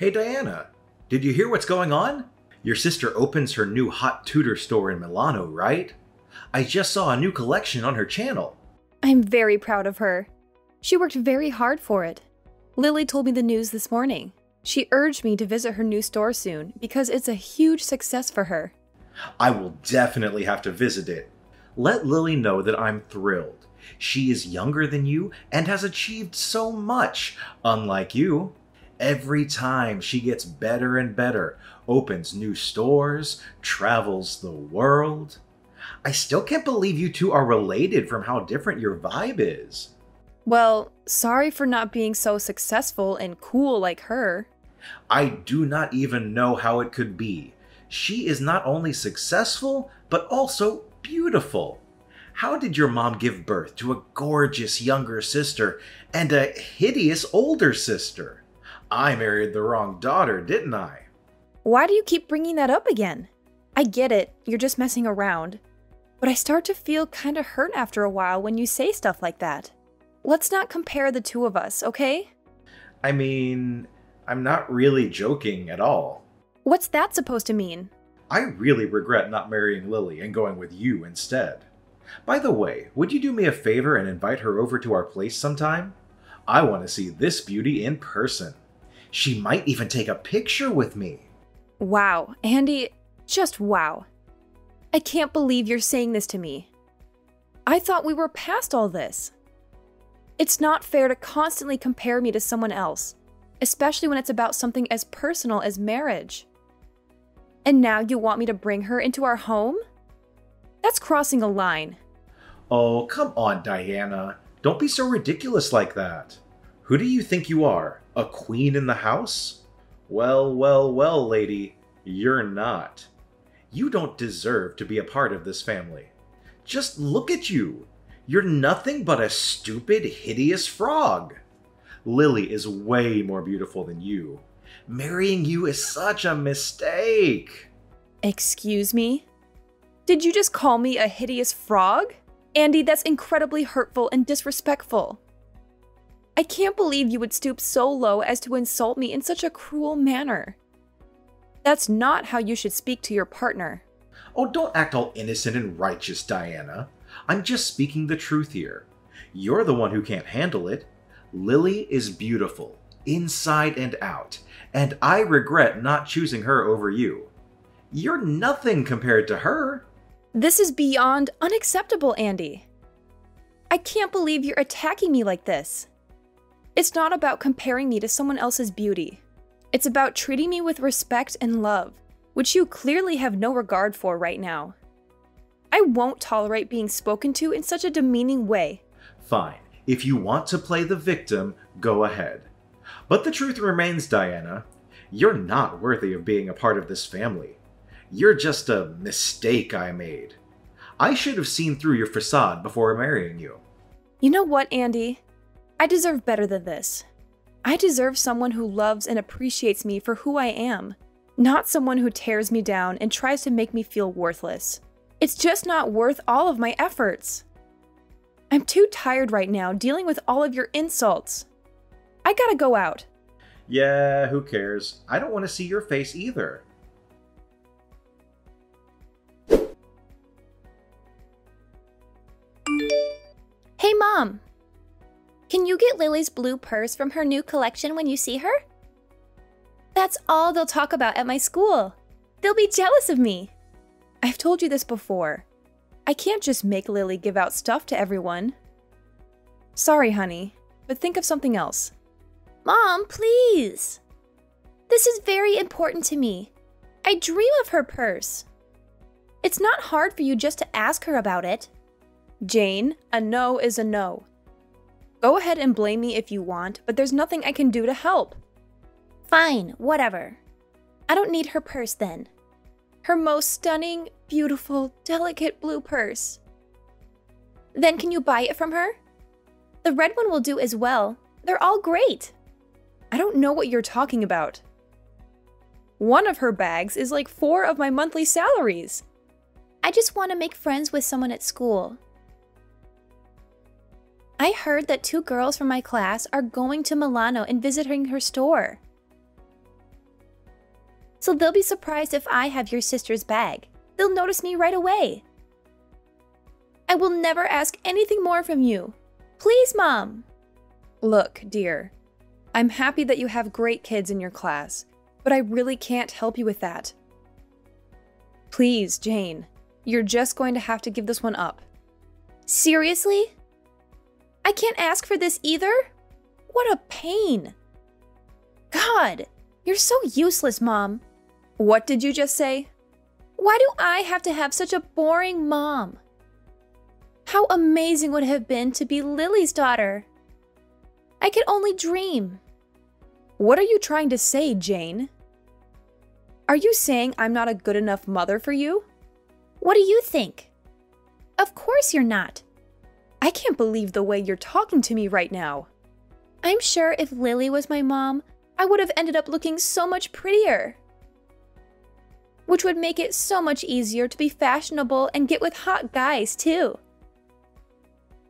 Hey Diana, did you hear what's going on? Your sister opens her new hot tutor store in Milano, right? I just saw a new collection on her channel. I'm very proud of her. She worked very hard for it. Lily told me the news this morning. She urged me to visit her new store soon because it's a huge success for her. I will definitely have to visit it. Let Lily know that I'm thrilled. She is younger than you and has achieved so much, unlike you. Every time she gets better and better, opens new stores, travels the world. I still can't believe you two are related from how different your vibe is. Well, sorry for not being so successful and cool like her. I do not even know how it could be. She is not only successful, but also beautiful. How did your mom give birth to a gorgeous younger sister and a hideous older sister? I married the wrong daughter, didn't I? Why do you keep bringing that up again? I get it, you're just messing around. But I start to feel kinda hurt after a while when you say stuff like that. Let's not compare the two of us, okay? I mean, I'm not really joking at all. What's that supposed to mean? I really regret not marrying Lily and going with you instead. By the way, would you do me a favor and invite her over to our place sometime? I want to see this beauty in person. She might even take a picture with me. Wow, Andy, just wow. I can't believe you're saying this to me. I thought we were past all this. It's not fair to constantly compare me to someone else, especially when it's about something as personal as marriage. And now you want me to bring her into our home? That's crossing a line. Oh, come on, Diana. Don't be so ridiculous like that. Who do you think you are? A queen in the house? Well, well, well, lady, you're not. You don't deserve to be a part of this family. Just look at you. You're nothing but a stupid, hideous frog. Lily is way more beautiful than you. Marrying you is such a mistake. Excuse me? Did you just call me a hideous frog? Andy, that's incredibly hurtful and disrespectful. I can't believe you would stoop so low as to insult me in such a cruel manner. That's not how you should speak to your partner. Oh, don't act all innocent and righteous, Diana. I'm just speaking the truth here. You're the one who can't handle it. Lily is beautiful, inside and out, and I regret not choosing her over you. You're nothing compared to her. This is beyond unacceptable, Andy. I can't believe you're attacking me like this. It's not about comparing me to someone else's beauty. It's about treating me with respect and love, which you clearly have no regard for right now. I won't tolerate being spoken to in such a demeaning way. Fine. If you want to play the victim, go ahead. But the truth remains, Diana. You're not worthy of being a part of this family. You're just a mistake I made. I should have seen through your facade before marrying you. You know what, Andy? I deserve better than this. I deserve someone who loves and appreciates me for who I am, not someone who tears me down and tries to make me feel worthless. It's just not worth all of my efforts. I'm too tired right now dealing with all of your insults. I gotta go out. Yeah, who cares? I don't want to see your face either. Hey Mom! Can you get Lily's blue purse from her new collection when you see her? That's all they'll talk about at my school. They'll be jealous of me. I've told you this before. I can't just make Lily give out stuff to everyone. Sorry, honey, but think of something else. Mom, please! This is very important to me. I dream of her purse. It's not hard for you just to ask her about it. Jane, a no is a no. Go ahead and blame me if you want, but there's nothing I can do to help. Fine, whatever. I don't need her purse then. Her most stunning, beautiful, delicate blue purse. Then can you buy it from her? The red one will do as well. They're all great. I don't know what you're talking about. One of her bags is like 4 of my monthly salaries. I just want to make friends with someone at school. I heard that 2 girls from my class are going to Milano and visiting her store. So they'll be surprised if I have your sister's bag. They'll notice me right away. I will never ask anything more from you. Please, Mom. Look, dear, I'm happy that you have great kids in your class, but I really can't help you with that. Please, Jane, you're just going to have to give this one up. Seriously? I can't ask for this either? What a pain. God, you're so useless, Mom. What did you just say? Why do I have to have such a boring mom? How amazing would it have been to be Lily's daughter? I could only dream. What are you trying to say, Jane? Are you saying I'm not a good enough mother for you? What do you think? Of course you're not. I can't believe the way you're talking to me right now. I'm sure if Lily was my mom, I would have ended up looking so much prettier. Which would make it so much easier to be fashionable and get with hot guys, too.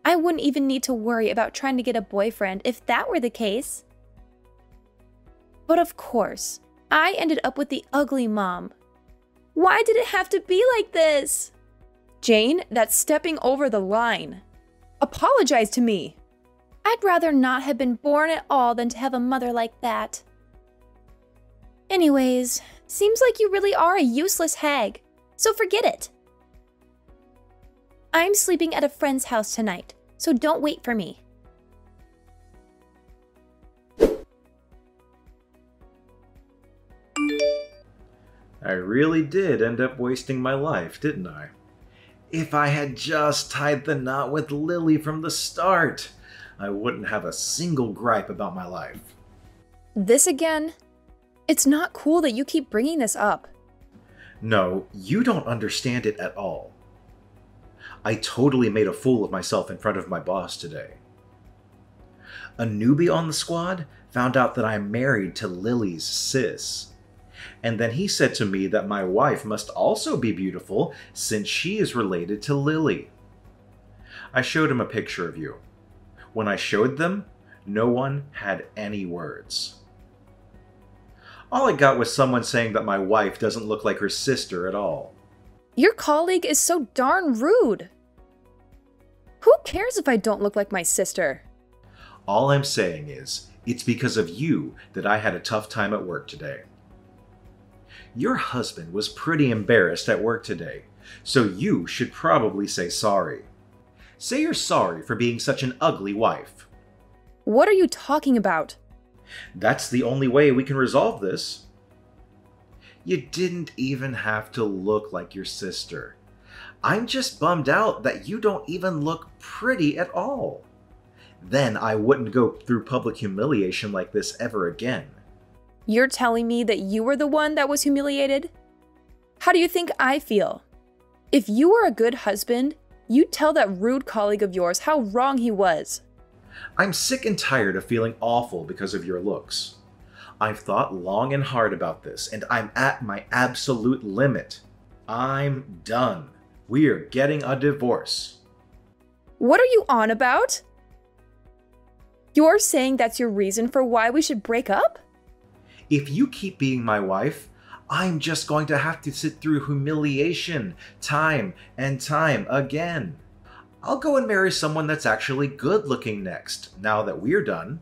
I wouldn't even need to worry about trying to get a boyfriend if that were the case. But of course, I ended up with the ugly mom. Why did it have to be like this? Jane, that's stepping over the line. Apologize to me. I'd rather not have been born at all than to have a mother like that. Anyways, seems like you really are a useless hag, so forget it. I'm sleeping at a friend's house tonight, so don't wait for me. I really did end up wasting my life, didn't I? If I had just tied the knot with Lily from the start, I wouldn't have a single gripe about my life. This again? It's not cool that you keep bringing this up. No, you don't understand it at all. I totally made a fool of myself in front of my boss today. A newbie on the squad found out that I'm married to Lily's sis. And then he said to me that my wife must also be beautiful since she is related to Lily. I showed him a picture of you. When I showed them, no one had any words. All I got was someone saying that my wife doesn't look like her sister at all. Your colleague is so darn rude. Who cares if I don't look like my sister? All I'm saying is, it's because of you that I had a tough time at work today. Your husband was pretty embarrassed at work today, so you should probably say sorry. Say you're sorry for being such an ugly wife. What are you talking about? That's the only way we can resolve this. You didn't even have to look like your sister. I'm just bummed out that you don't even look pretty at all. Then I wouldn't go through public humiliation like this ever again. You're telling me that you were the one that was humiliated? How do you think I feel? If you were a good husband, you'd tell that rude colleague of yours how wrong he was. I'm sick and tired of feeling awful because of your looks. I've thought long and hard about this, and I'm at my absolute limit. I'm done. We are getting a divorce. What are you on about? You're saying that's your reason for why we should break up? If you keep being my wife, I'm just going to have to sit through humiliation time and time again. I'll go and marry someone that's actually good looking next, now that we're done.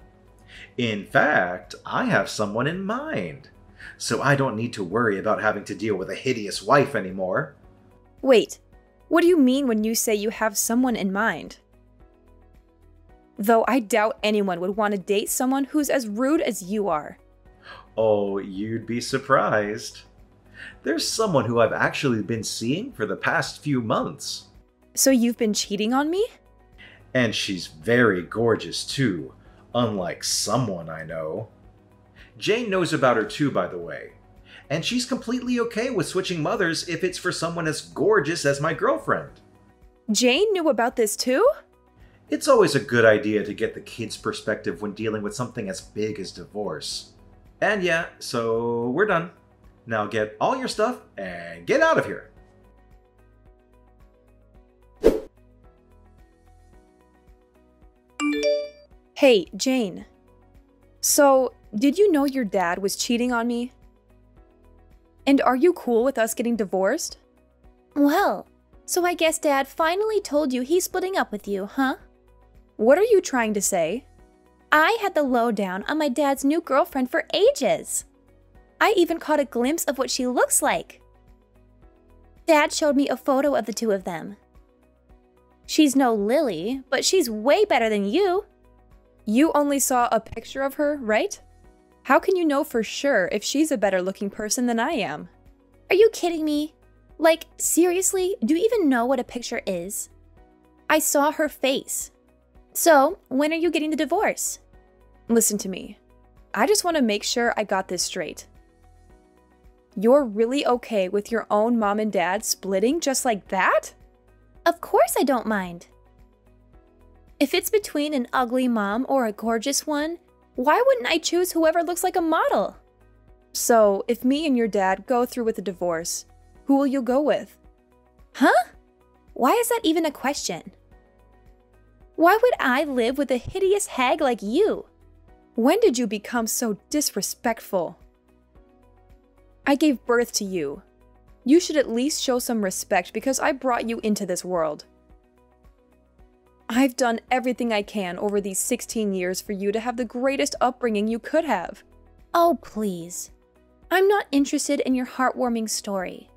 In fact, I have someone in mind, so I don't need to worry about having to deal with a hideous wife anymore. Wait, what do you mean when you say you have someone in mind? Though I doubt anyone would want to date someone who's as rude as you are. Oh, you'd be surprised. There's someone who I've actually been seeing for the past few months. So you've been cheating on me? And she's very gorgeous too, unlike someone I know. Jane knows about her too, by the way. And she's completely okay with switching mothers if it's for someone as gorgeous as my girlfriend. Jane knew about this too? It's always a good idea to get the kid's perspective when dealing with something as big as divorce. And yeah, so we're done. Now get all your stuff and get out of here. Hey, Jane. So, did you know your dad was cheating on me? And are you cool with us getting divorced? Well, so I guess Dad finally told you he's splitting up with you, huh? What are you trying to say? I had the lowdown on my dad's new girlfriend for ages. I even caught a glimpse of what she looks like. Dad showed me a photo of the two of them. She's no Lily, but she's way better than you. You only saw a picture of her, right? How can you know for sure if she's a better looking person than I am? Are you kidding me? Like, seriously, do you even know what a picture is? I saw her face. So, when are you getting the divorce? Listen to me. I just want to make sure I got this straight. You're really okay with your own mom and dad splitting just like that? Of course I don't mind. If it's between an ugly mom or a gorgeous one, why wouldn't I choose whoever looks like a model? So, if me and your dad go through with the divorce, who will you go with? Huh? Why is that even a question? Why would I live with a hideous hag like you? When did you become so disrespectful? I gave birth to you. You should at least show some respect because I brought you into this world. I've done everything I can over these 16 years for you to have the greatest upbringing you could have. Oh, please. I'm not interested in your heartwarming story.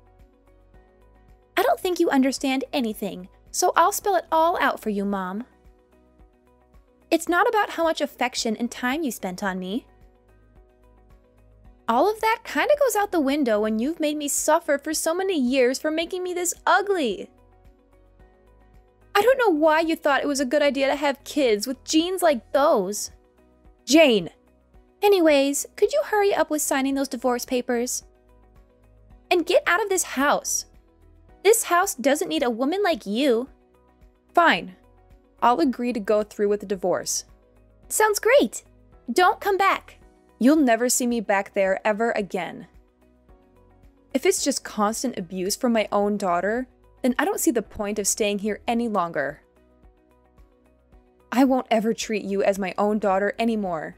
I don't think you understand anything, so I'll spell it all out for you, Mom. It's not about how much affection and time you spent on me. All of that kind of goes out the window when you've made me suffer for so many years for making me this ugly. I don't know why you thought it was a good idea to have kids with genes like those. Jane! Anyways, could you hurry up with signing those divorce papers? And get out of this house. This house doesn't need a woman like you. Fine. I'll agree to go through with the divorce. Sounds great. Don't come back. You'll never see me back there ever again. If it's just constant abuse from my own daughter, then I don't see the point of staying here any longer. I won't ever treat you as my own daughter anymore.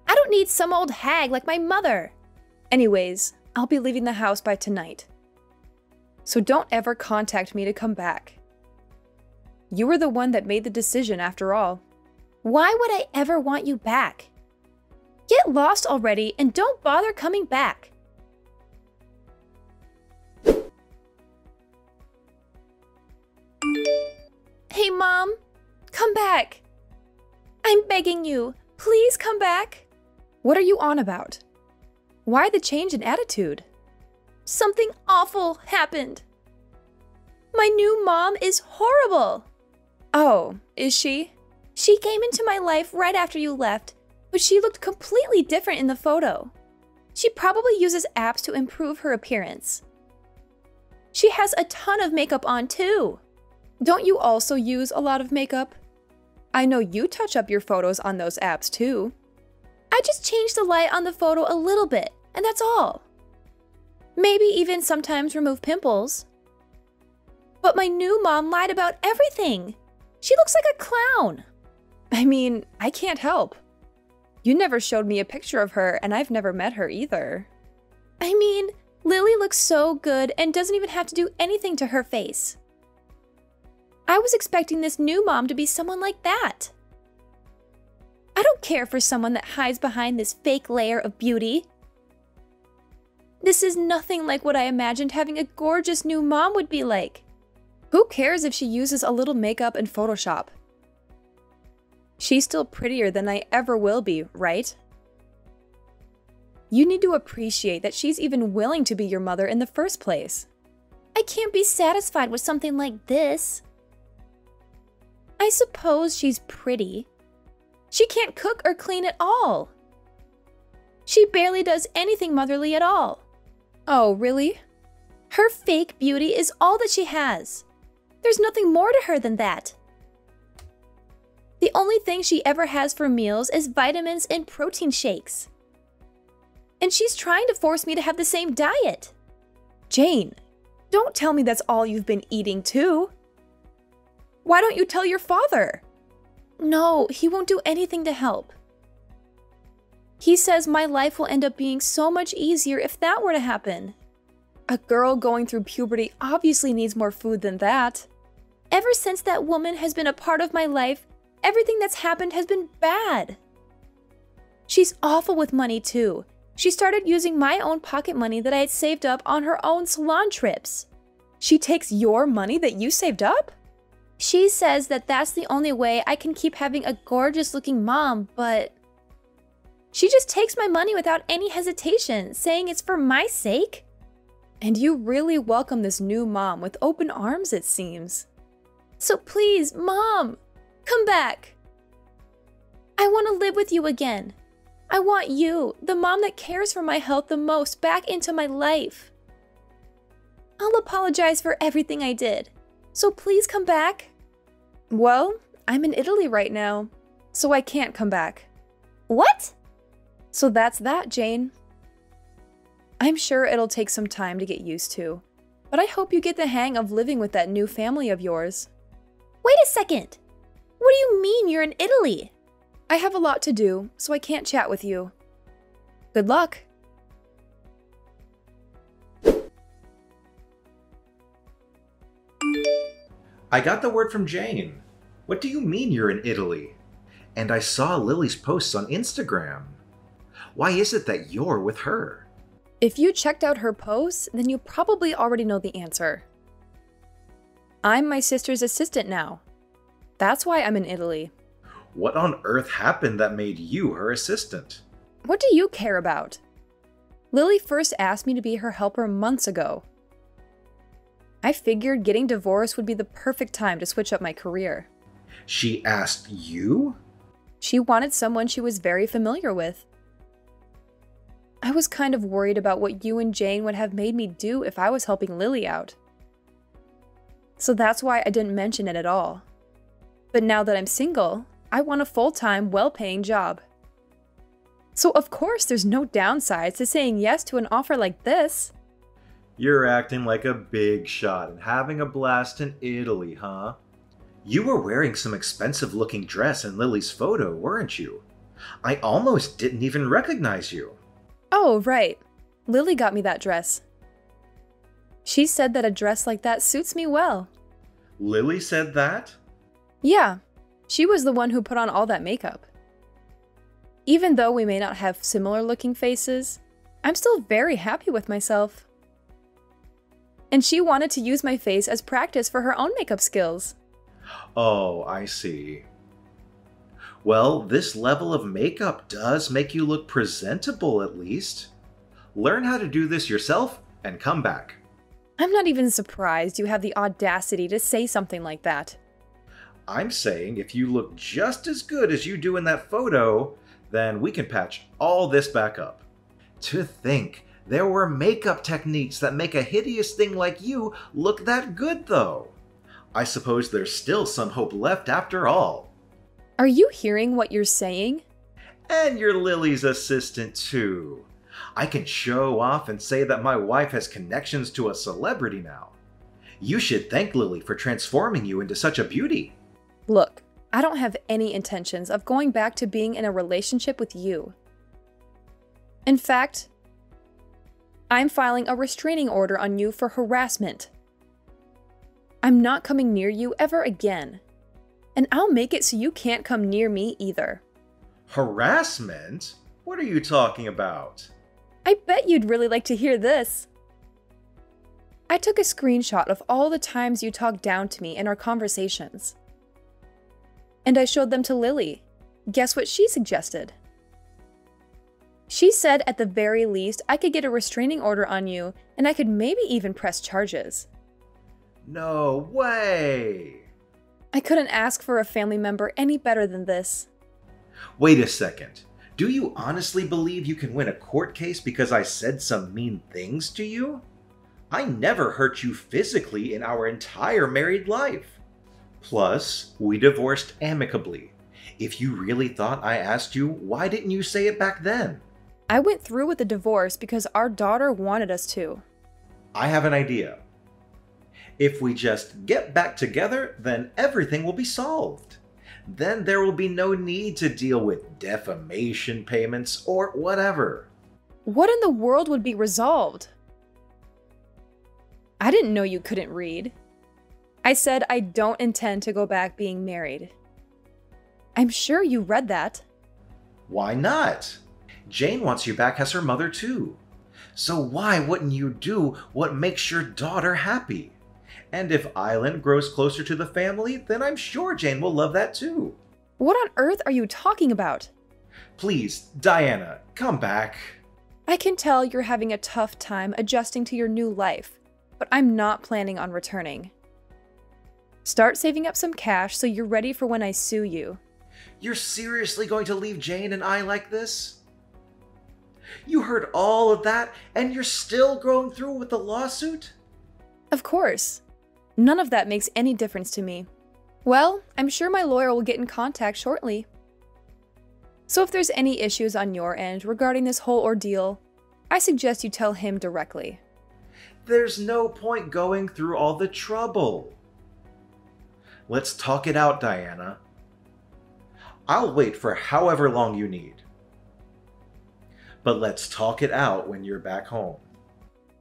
I don't need some old hag like my mother. Anyways, I'll be leaving the house by tonight. So don't ever contact me to come back. You were the one that made the decision after all. Why would I ever want you back? Get lost already and don't bother coming back. Hey, Mom, come back. I'm begging you, please come back. What are you on about? Why the change in attitude? Something awful happened. My new mom is horrible. Oh, is she? She came into my life right after you left, but she looked completely different in the photo. She probably uses apps to improve her appearance. She has a ton of makeup on too. Don't you also use a lot of makeup? I know you touch up your photos on those apps too. I just changed the light on the photo a little bit, and that's all. Maybe even sometimes remove pimples. But my new mom lied about everything. She looks like a clown. I mean, I can't help. You never showed me a picture of her, and I've never met her either. I mean, Lily looks so good and doesn't even have to do anything to her face. I was expecting this new mom to be someone like that. I don't care for someone that hides behind this fake layer of beauty. This is nothing like what I imagined having a gorgeous new mom would be like. Who cares if she uses a little makeup and Photoshop? She's still prettier than I ever will be, right? You need to appreciate that she's even willing to be your mother in the first place. I can't be satisfied with something like this. I suppose she's pretty. She can't cook or clean at all. She barely does anything motherly at all. Oh, really? Her fake beauty is all that she has. There's nothing more to her than that. The only thing she ever has for meals is vitamins and protein shakes. And she's trying to force me to have the same diet. Jane, don't tell me that's all you've been eating too. Why don't you tell your father? No, he won't do anything to help. He says my life will end up being so much easier if that were to happen. A girl going through puberty obviously needs more food than that. Ever since that woman has been a part of my life, everything that's happened has been bad. She's awful with money too. She started using my own pocket money that I had saved up on her own salon trips. She takes your money that you saved up? She says that that's the only way I can keep having a gorgeous-looking mom, but she just takes my money without any hesitation, saying it's for my sake. And you really welcome this new mom with open arms, it seems. So please, Mom, come back. I want to live with you again. I want you, the mom that cares for my health the most, back into my life. I'll apologize for everything I did. So please come back. Well, I'm in Italy right now, so I can't come back. What? So that's that, Jane. I'm sure it'll take some time to get used to, but I hope you get the hang of living with that new family of yours. Wait a second. What do you mean you're in Italy? I have a lot to do, so I can't chat with you. Good luck. I got the word from Jane. What do you mean you're in Italy? And I saw Lily's posts on Instagram. Why is it that you're with her? If you checked out her posts, then you probably already know the answer. I'm my sister's assistant now. That's why I'm in Italy. What on earth happened that made you her assistant? What do you care about? Lily first asked me to be her helper months ago. I figured getting divorced would be the perfect time to switch up my career. She asked you? She wanted someone she was very familiar with. I was kind of worried about what you and Jane would have made me do if I was helping Lily out. So that's why I didn't mention it at all. But now that I'm single, I want a full-time, well-paying job. So of course there's no downsides to saying yes to an offer like this. You're acting like a big shot and having a blast in Italy, huh? You were wearing some expensive-looking dress in Lily's photo, weren't you? I almost didn't even recognize you. Oh, right. Lily got me that dress. She said that a dress like that suits me well. Lily said that? Yeah, she was the one who put on all that makeup. Even though we may not have similar-looking faces, I'm still very happy with myself. And she wanted to use my face as practice for her own makeup skills. Oh, I see. Well, this level of makeup does make you look presentable at least. Learn how to do this yourself and come back. I'm not even surprised you have the audacity to say something like that. I'm saying if you look just as good as you do in that photo, then we can patch all this back up. To think, there were makeup techniques that make a hideous thing like you look that good though. I suppose there's still some hope left after all. Are you hearing what you're saying? And you're Lily's assistant too. I can show off and say that my wife has connections to a celebrity now. You should thank Lily for transforming you into such a beauty. Look, I don't have any intentions of going back to being in a relationship with you. In fact, I'm filing a restraining order on you for harassment. I'm not coming near you ever again. And I'll make it so you can't come near me either. Harassment? What are you talking about? I bet you'd really like to hear this. I took a screenshot of all the times you talked down to me in our conversations. And I showed them to Lily. Guess what she suggested? She said at the very least I could get a restraining order on you and I could maybe even press charges. No way! I couldn't ask for a family member any better than this. Wait a second. Do you honestly believe you can win a court case because I said some mean things to you? I never hurt you physically in our entire married life. Plus, we divorced amicably. If you really thought I asked you, why didn't you say it back then? I went through with the divorce because our daughter wanted us to. I have an idea. If we just get back together, then everything will be solved. Then there will be no need to deal with defamation payments or whatever. What in the world would be resolved? I didn't know you couldn't read. I said I don't intend to go back being married. I'm sure you read that. Why not? Jane wants you back as her mother too. So why wouldn't you do what makes your daughter happy? And if Island grows closer to the family, then I'm sure Jane will love that too. What on earth are you talking about? Please, Diana, come back. I can tell you're having a tough time adjusting to your new life, but I'm not planning on returning. Start saving up some cash so you're ready for when I sue you. You're seriously going to leave Jane and I like this? You heard all of that, and you're still going through with the lawsuit? Of course. None of that makes any difference to me. Well, I'm sure my lawyer will get in contact shortly. So if there's any issues on your end regarding this whole ordeal, I suggest you tell him directly. There's no point going through all the trouble. Let's talk it out, Diana. I'll wait for however long you need. But let's talk it out when you're back home.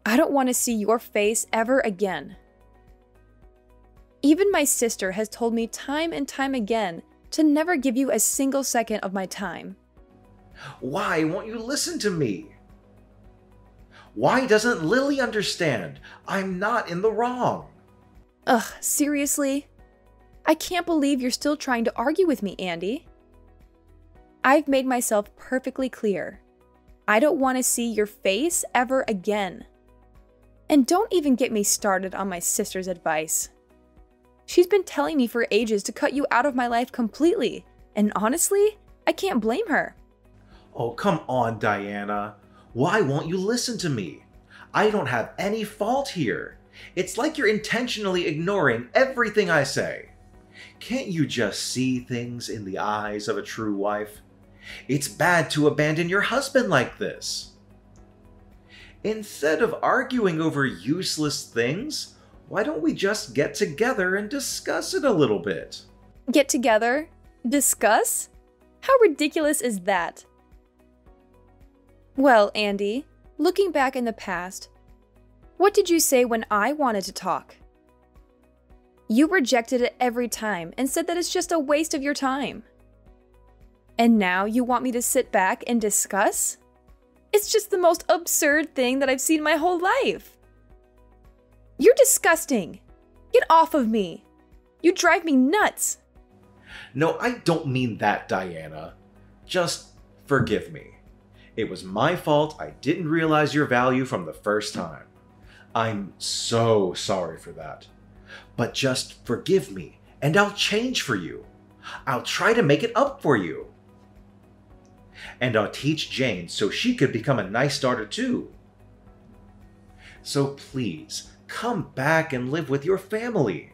I don't want to see your face ever again. Even my sister has told me time and time again to never give you a single second of my time. Why won't you listen to me? Why doesn't Lily understand? I'm not in the wrong. Ugh, seriously? I can't believe you're still trying to argue with me, Andy. I've made myself perfectly clear. I don't want to see your face ever again. And don't even get me started on my sister's advice. She's been telling me for ages to cut you out of my life completely, and honestly, I can't blame her. Oh, come on, Diana. Why won't you listen to me? I don't have any fault here. It's like you're intentionally ignoring everything I say. Can't you just see things in the eyes of a true wife? It's bad to abandon your husband like this. Instead of arguing over useless things, why don't we just get together and discuss it a little bit? Get together? Discuss? How ridiculous is that? Well, Andy, looking back in the past, what did you say when I wanted to talk? You rejected it every time and said that it's just a waste of your time. And now you want me to sit back and discuss? It's just the most absurd thing that I've seen my whole life. You're disgusting. Get off of me. You drive me nuts. No, I don't mean that, Diana. Just forgive me. It was my fault. I didn't realize your value from the first time. I'm so sorry for that. But just forgive me, and I'll change for you. I'll try to make it up for you. And I'll teach Jane so she could become a nice daughter too. So please, come back and live with your family.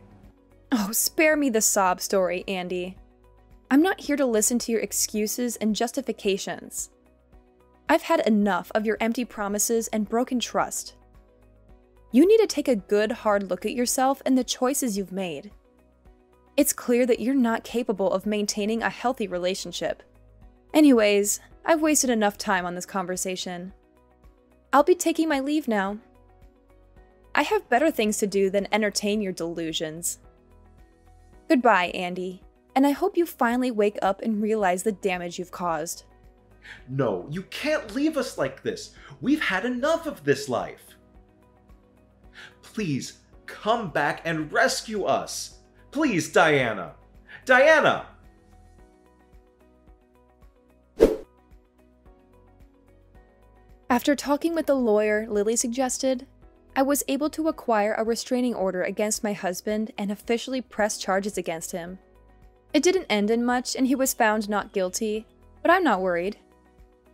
Oh, spare me the sob story, Andy. I'm not here to listen to your excuses and justifications. I've had enough of your empty promises and broken trust. You need to take a good, hard look at yourself and the choices you've made. It's clear that you're not capable of maintaining a healthy relationship. Anyways, I've wasted enough time on this conversation. I'll be taking my leave now. I have better things to do than entertain your delusions. Goodbye, Andy, and I hope you finally wake up and realize the damage you've caused. No, you can't leave us like this. We've had enough of this life. Please, come back and rescue us. Please, Diana. Diana! After talking with the lawyer Lily suggested, I was able to acquire a restraining order against my husband and officially press charges against him. It didn't end in much and he was found not guilty, but I'm not worried.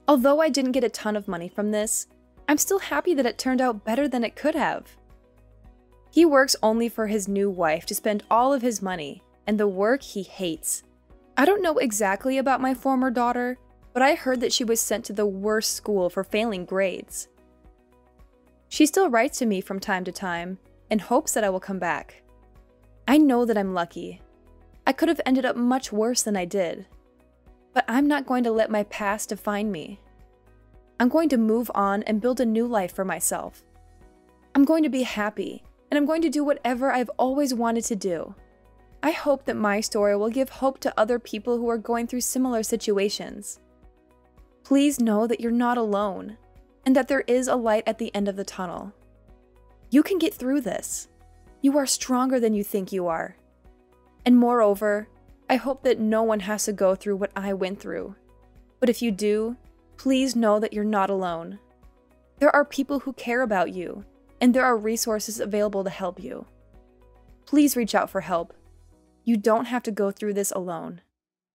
Although I didn't get a ton of money from this, I'm still happy that it turned out better than it could have. He works only for his new wife to spend all of his money, and the work he hates. I don't know exactly about my former daughter, but I heard that she was sent to the worst school for failing grades. She still writes to me from time to time and hopes that I will come back. I know that I'm lucky. I could have ended up much worse than I did. But I'm not going to let my past define me. I'm going to move on and build a new life for myself. I'm going to be happy and I'm going to do whatever I've always wanted to do. I hope that my story will give hope to other people who are going through similar situations. Please know that you're not alone, and that there is a light at the end of the tunnel. You can get through this. You are stronger than you think you are. And moreover, I hope that no one has to go through what I went through. But if you do, please know that you're not alone. There are people who care about you, and there are resources available to help you. Please reach out for help. You don't have to go through this alone.